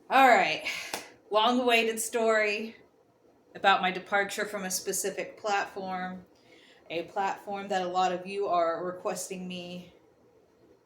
All right. Long awaited story about my departure from a specific platform, a platform that a lot of you are requesting me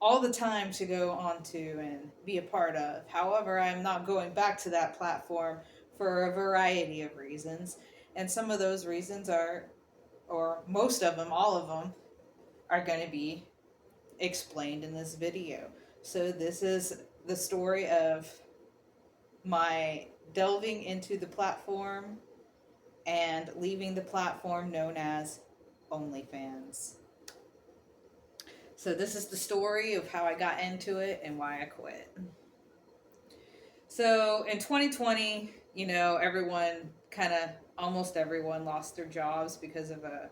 all the time to go onto and be a part of. However, I'm not going back to that platform for a variety of reasons. And some of those reasons are, or most of them, all of them, are going to be explained in this video. So, this is the story of my delving into the platform and leaving the platform known as OnlyFans. So, this is the story of how I got into it and why I quit. So, in 2020, everyone almost everyone lost their jobs because of a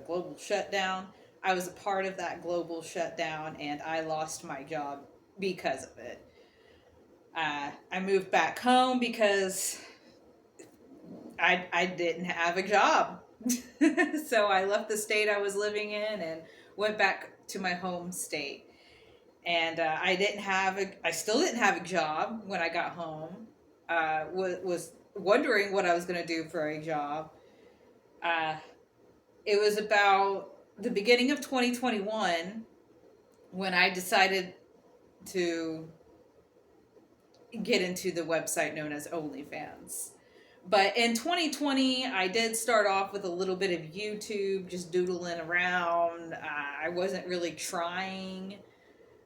global shutdown. I was a part of that global shutdown and I lost my job because of it. I moved back home because I didn't have a job. So I left the state I was living in and went back to my home state. And I still didn't have a job when I got home. Was wondering what I was going to do for a job. Uh, it was about the beginning of 2021 when I decided to get into the website known as OnlyFans. But in 2020, I did start off with a little bit of YouTube, just doodling around. I wasn't really trying.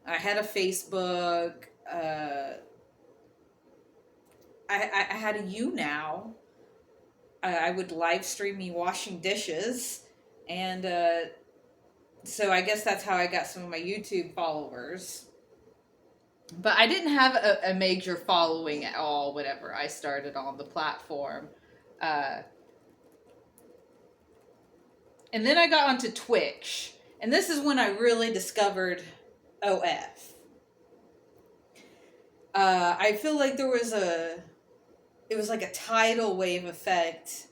I had a Facebook. I had a YouNow. I would live stream me washing dishes. And so I guess that's how I got some of my YouTube followers. But I didn't have a major following at all whenever I started on the platform. Uh, and then I got onto Twitch. And this is when I really discovered OF. I feel like it was like a tidal wave effect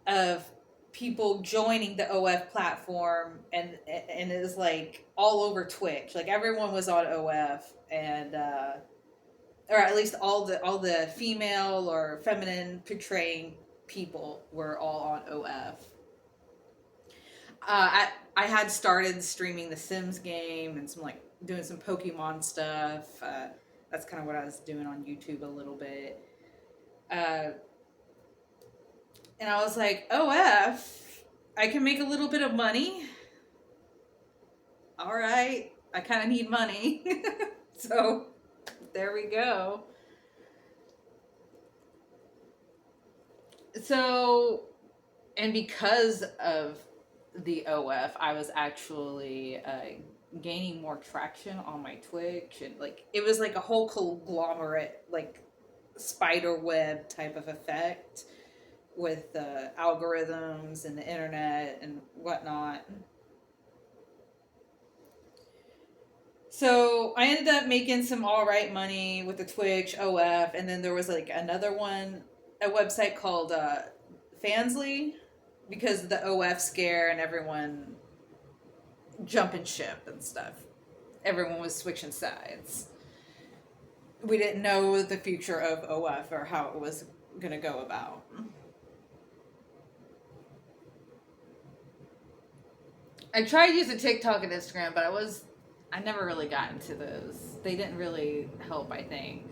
of people joining the OF platform, and it was like all over Twitch. Like everyone was on OF, and or at least all the female or feminine portraying people were all on OF. I had started streaming the Sims game and some like doing some Pokemon stuff. That's kind of what I was doing on YouTube a little bit. Uh, and I was like, OF, I can make a little bit of money. All right, I kind of need money. So there we go. So, and because of the OF, I was actually gaining more traction on my Twitch, and like it was like a whole conglomerate, like spider web type of effect with the algorithms and the internet and whatnot. So I ended up making some all right money with the Twitch OF, and then there was like another one, a website called Fansly, because of the OF scare and everyone jumping ship and stuff. Everyone was switching sides. We didn't know the future of OF or how it was going to go about. I tried using TikTok and Instagram, but I never really got into those. They didn't really help, I think.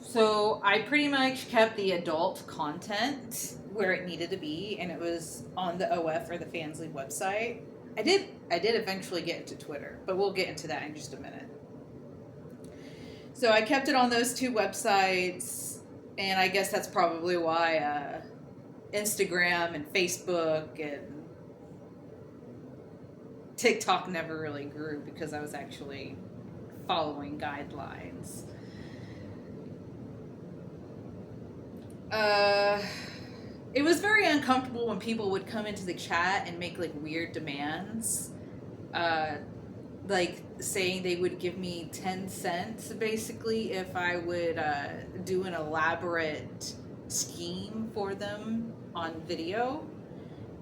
So I pretty much kept the adult content where it needed to be, and it was on the OF or the Fansly website. I did eventually get into Twitter, but we'll get into that in just a minute. So I kept it on those two websites, and I guess that's probably why Instagram and Facebook and TikTok never really grew, because I was actually following guidelines. Uh, it was very uncomfortable when people would come into the chat and make like weird demands. Uh, like saying they would give me 10 cents basically if I would do an elaborate scheme for them on video,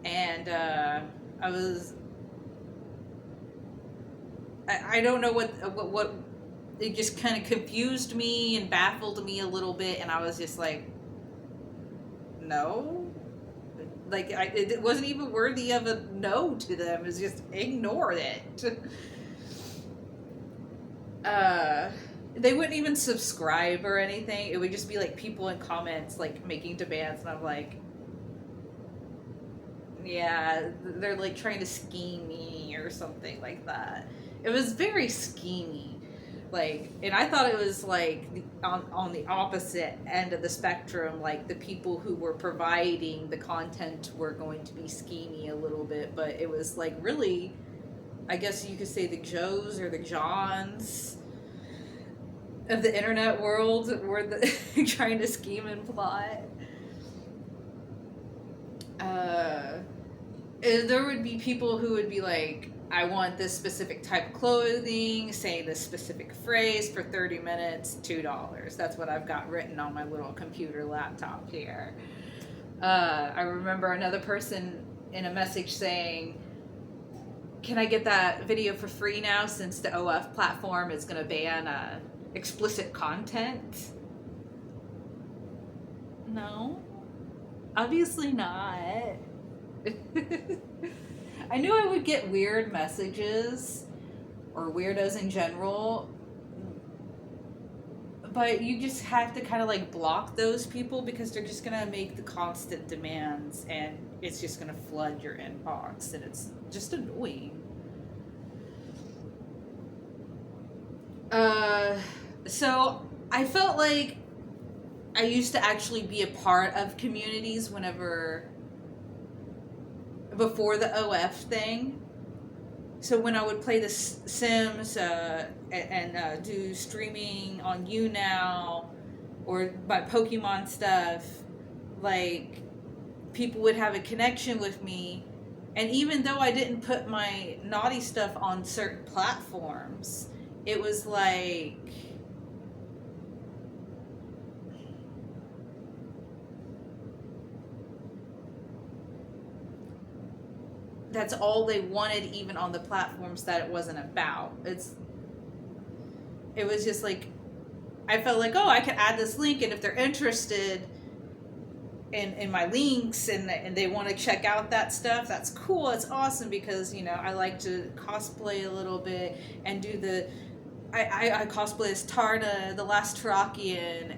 and I don't know what it just kind of confused me and baffled me a little bit, and I was just like, no, like it wasn't even worthy of a no to them. It's just ignore it. They wouldn't even subscribe or anything. It would just be like people in comments like making demands, and I'm like, yeah, they're like trying to scheme me or something like that. It was very schemey. Like, and I thought it was like on the opposite end of the spectrum, like the people who were providing the content were going to be schemy a little bit, but it was like really, I guess you could say the Joes or the Johns of the internet world were trying to scheme and plot. There would be people who would be like, I want this specific type of clothing, say this specific phrase for 30 minutes, $2. That's what I've got written on my little computer laptop here. I remember another person in a message saying, can I get that video for free now since the OF platform is going to ban explicit content? No, obviously not. I knew I would get weird messages, or weirdos in general, but you just have to kind of like block those people because they're just going to make the constant demands, and it's just going to flood your inbox, and it's just annoying. So I felt like I used to actually be a part of communities before the OF thing. So when I would play the Sims and do streaming on YouNow or my Pokemon stuff, like, people would have a connection with me. And even though I didn't put my naughty stuff on certain platforms, it was like, that's all they wanted, even on the platforms that it wasn't about. It was just like, I felt like, oh, I could add this link, and if they're interested in my links and they want to check out that stuff, that's cool, it's awesome, because, you know, I like to cosplay a little bit and do I cosplay as Tarna, the Last Tarakian,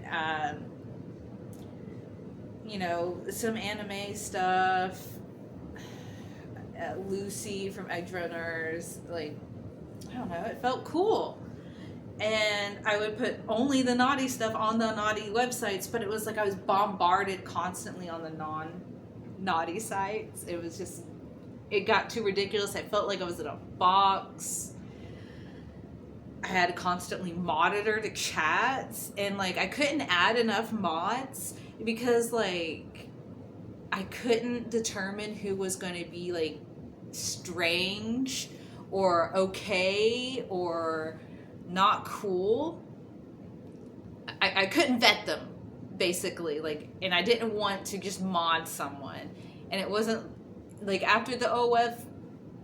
you know, some anime stuff, Lucy from Edge Runners, like, I don't know, it felt cool. And I would put only the naughty stuff on the naughty websites, but it was like I was bombarded constantly on the non-naughty sites. It was just, it got too ridiculous. I felt like I was in a box. I had to constantly monitor the chats, and like I couldn't add enough mods because like I couldn't determine who was going to be like strange or okay or not cool. I couldn't vet them, basically, like, and I didn't want to just mod someone. And it wasn't like after the OF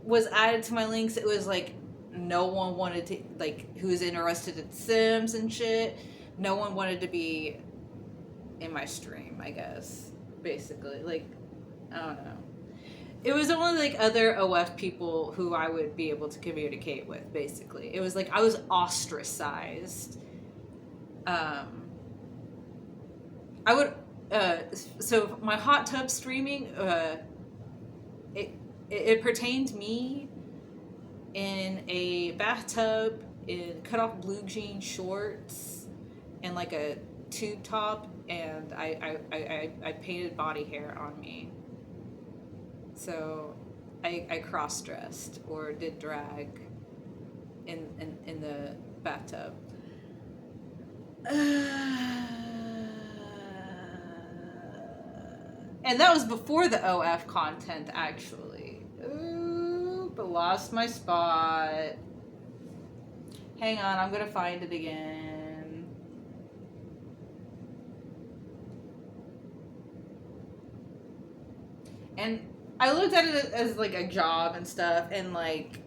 was added to my links, it was like no one wanted to, like, who was interested in Sims and shit, no one wanted to be in my stream, I guess, basically. Like, I don't know. It was only like other OF people who I would be able to communicate with, basically. It was like I was ostracized. I would, so my hot tub streaming, it pertained to me in a bathtub in cut off blue jean shorts and like a tube top, and I painted body hair on me. So I cross-dressed or did drag in the bathtub. And that was before the OF content, actually. Ooh, but lost my spot. Hang on, I'm gonna find it again. And I looked at it as like a job and stuff, and like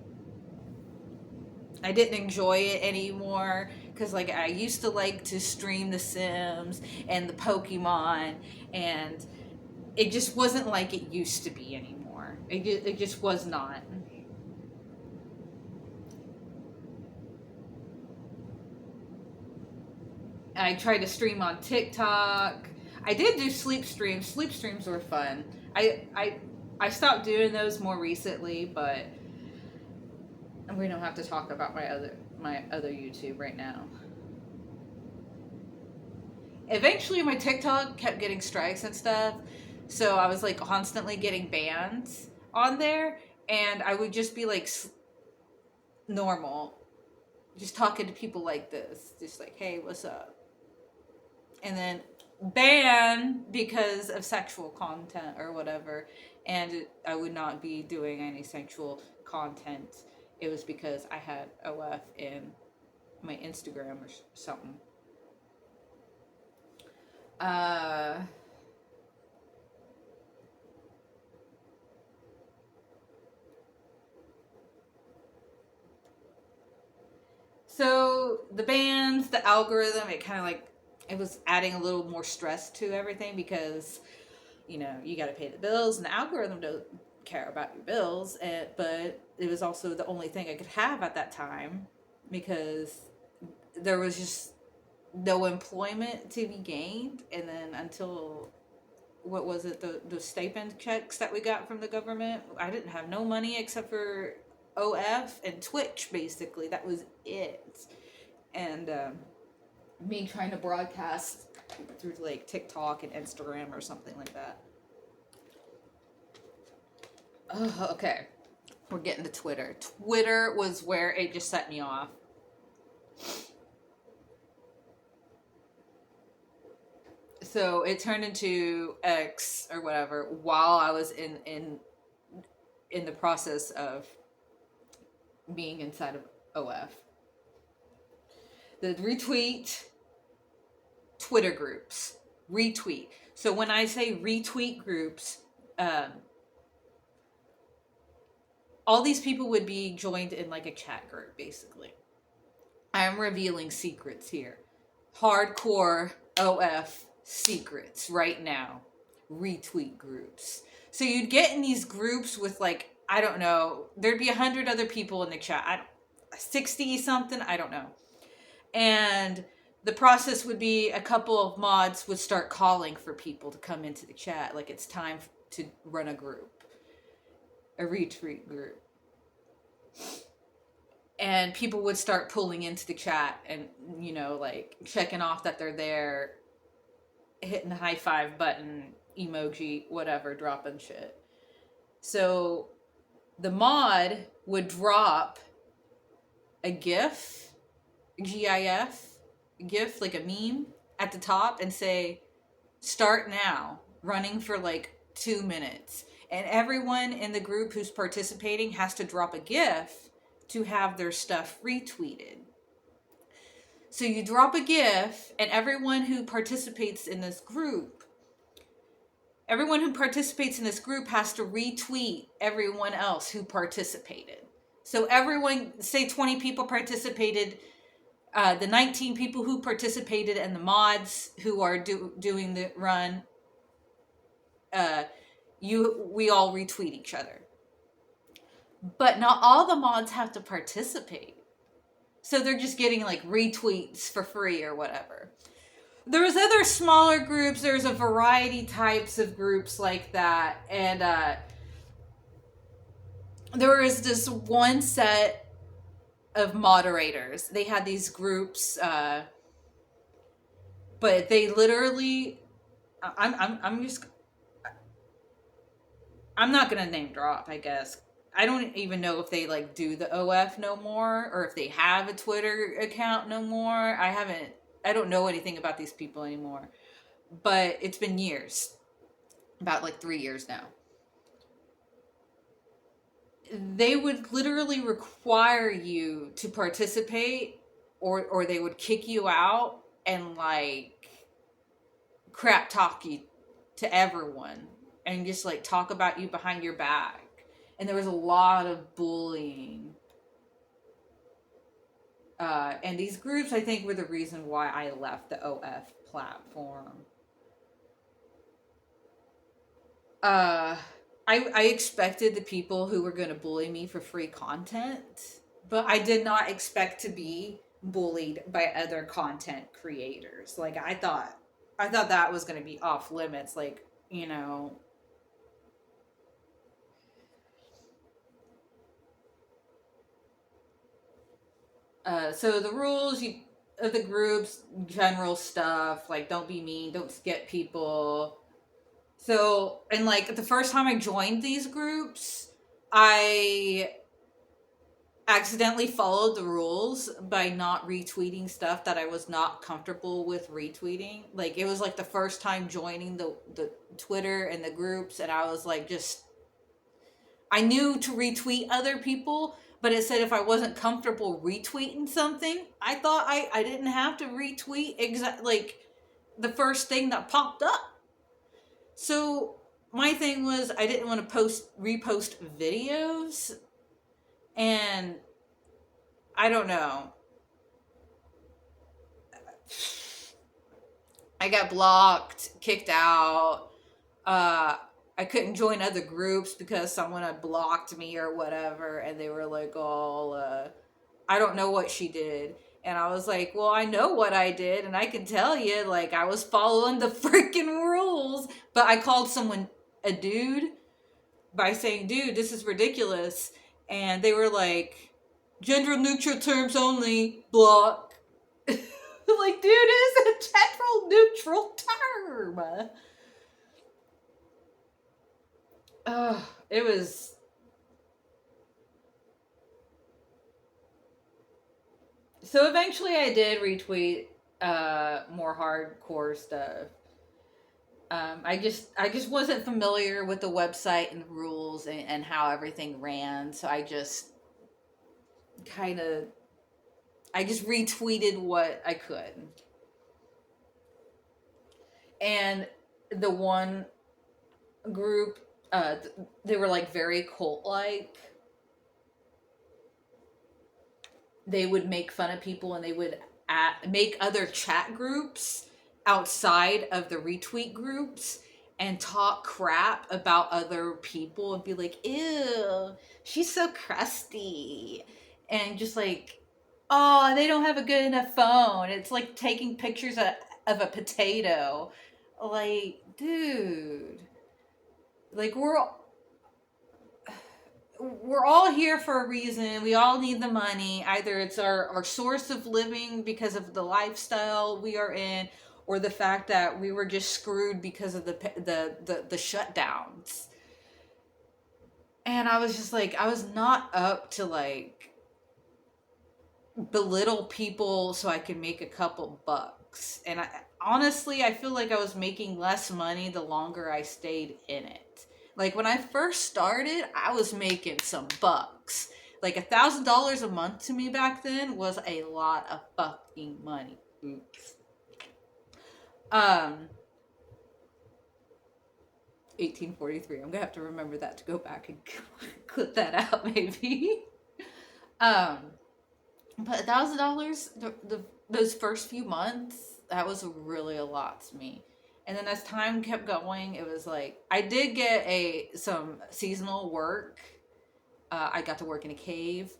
I didn't enjoy it anymore because like I used to like to stream The Sims and the Pokemon, and it just wasn't like it used to be anymore. It just was not. I tried to stream on TikTok. I did do sleep streams. Sleep streams were fun. I stopped doing those more recently, but we don't have to talk about my other YouTube right now. Eventually, my TikTok kept getting strikes and stuff, so I was like constantly getting bans on there, and I would just be like normal, just talking to people like this, just like, hey, what's up? And then ban because of sexual content or whatever, and I would not be doing any sexual content. It was because I had OF in my Instagram or something. So the bans, the algorithm, it kind of like, it was adding a little more stress to everything because, you got to pay the bills, and the algorithm don't care about your bills. But it was also the only thing I could have at that time because there was just no employment to be gained. And then until, what was it, the stipend checks that we got from the government, I didn't have no money except for OF and Twitch, basically. That was it. And me trying to broadcast through like TikTok and Instagram or something like that. Oh, okay. We're getting to Twitter. Twitter was where it just set me off. So it turned into X or whatever while I was in the process of being inside of OF. The retweet Twitter groups. Retweet. So when I say retweet groups, all these people would be joined in like a chat group, basically. I'm revealing secrets here. Hardcore OF secrets right now. Retweet groups. So you'd get in these groups with like, I don't know, there'd be 100 other people in the chat. 60 something, I don't know. And the process would be a couple of mods would start calling for people to come into the chat. Like, it's time to run a group. A retweet group. And people would start pulling into the chat and, like checking off that they're there, hitting the high five button, emoji, whatever, dropping shit. So the mod would drop a GIF, GIF, like a meme at the top and say, start now, running for like 2 minutes. And everyone in the group who's participating has to drop a GIF to have their stuff retweeted. So you drop a GIF, and everyone who participates in this group has to retweet everyone else who participated. So everyone, say 20 people participated, the 19 people who participated and the mods who are doing the run, we all retweet each other. But not all the mods have to participate. So they're just getting like retweets for free or whatever. There's other smaller groups. There's a variety types of groups like that. And there was this one set of moderators. They had these groups, but they literally, I'm not gonna name drop, I guess. I don't even know if they like do the OF no more or if they have a Twitter account no more. I don't know anything about these people anymore. But it's been years. About like 3 years now. They would literally require you to participate or they would kick you out and like crap talk you to everyone and just like talk about you behind your back. And there was a lot of bullying. And these groups, I think, were the reason why I left the OF platform. Uh, I expected the people who were going to bully me for free content, but I did not expect to be bullied by other content creators. Like I thought that was going to be off limits. Like, you know, so the rules of the groups, general stuff, like don't be mean, don't skip people. So, and like the first time I joined these groups, I accidentally followed the rules by not retweeting stuff that I was not comfortable with retweeting. Like it was like the first time joining the Twitter and the groups, and I was like, just I knew to retweet other people, but it said if I wasn't comfortable retweeting something, I thought I didn't have to retweet like the first thing that popped up. So my thing was I didn't want to repost videos, and I don't know. I got blocked, kicked out. Uh, I couldn't join other groups because someone had blocked me or whatever, and they were like, "Oh, I don't know what she did." And I was like, "Well, I know what I did, and I can tell you, like, I was following the freaking rules." But I called someone a dude by saying, "Dude, this is ridiculous," and they were like, "Gender neutral terms only, block." Like, dude, it is a gender neutral term. It was. So eventually I did retweet more hardcore stuff. I just wasn't familiar with the website and the rules and how everything ran, so I just kind of I just retweeted what I could. And the one group, they were like very cult like. They would make fun of people, and they would make other chat groups outside of the retweet groups and talk crap about other people and be like, "Ew, she's so crusty," and just like, "Oh, they don't have a good enough phone." It's like taking pictures of a potato. Like, dude, like we're all here for a reason. We all need the money. Either it's our source of living because of the lifestyle we are in, or the fact that we were just screwed because of the shutdowns. And I was just like, I was not up to like belittle people so I could make a couple bucks. And honestly, I feel like I was making less money the longer I stayed in it. Like when I first started, I was making some bucks. Like $1,000 a month to me back then was a lot of fucking money. Oops. 1843. I'm gonna have to remember that to go back and clip that out, maybe. um, but $1,000 those first few months, that was really a lot to me. And then as time kept going, it was like I did get some seasonal work. I got to work in a cave,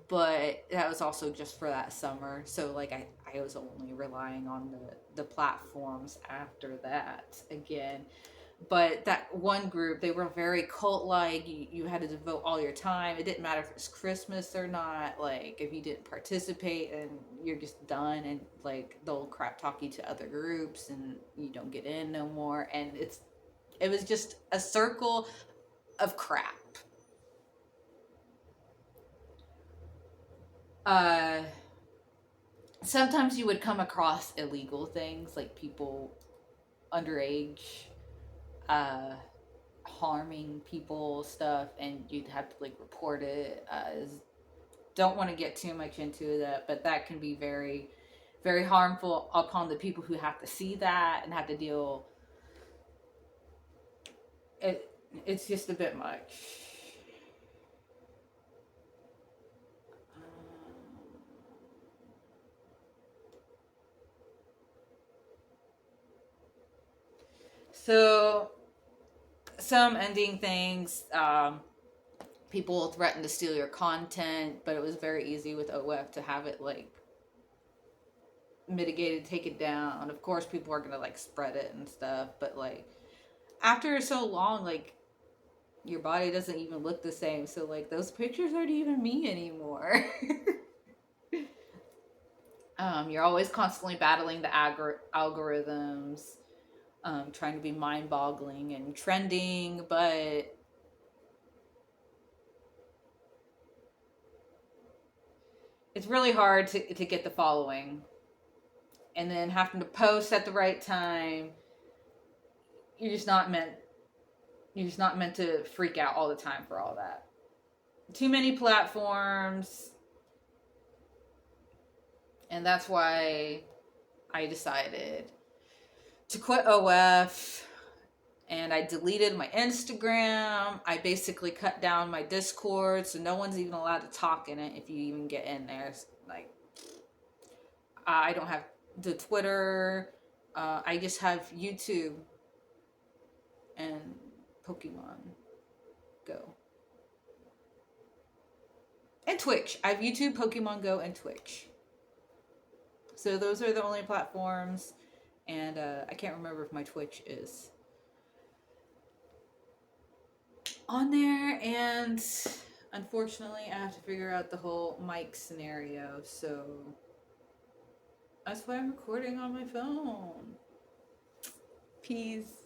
but that was also just for that summer. So like I was only relying on the platforms after that again. But that one group, they were very cult like. You had to devote all your time. It didn't matter if it was Christmas or not. Like if you didn't participate, and you're just done, and like they'll crap talk you to other groups, and you don't get in no more. And it was just a circle of crap. Uh, Sometimes you would come across illegal things like people underage, uh, harming people stuff, and you'd have to like report it. Don't want to get too much into that, but that can be very very harmful upon the people who have to see that and have to deal it's just a bit much. So some ending things. People threaten to steal your content, but it was very easy with OF to have it like mitigated, take it down. Of course, people are gonna like spread it and stuff, but like after so long, like your body doesn't even look the same. So like those pictures aren't even me anymore. You're always constantly battling the algorithms, trying to be mind-boggling and trending, but it's really hard to get the following. And then having to post at the right time, you're just not meant you're just not meant to freak out all the time for all that. Too many platforms, and that's why I decided to quit OF, and I deleted my Instagram. I basically cut down my Discord, so no one's even allowed to talk in it if you even get in there. Like, I don't have the Twitter. I just have YouTube and Pokemon Go. And Twitch. I have YouTube, Pokemon Go, and Twitch. So those are the only platforms. And I can't remember if my Twitch is on there. And unfortunately, I have to figure out the whole mic scenario. So that's why I'm recording on my phone. Peace.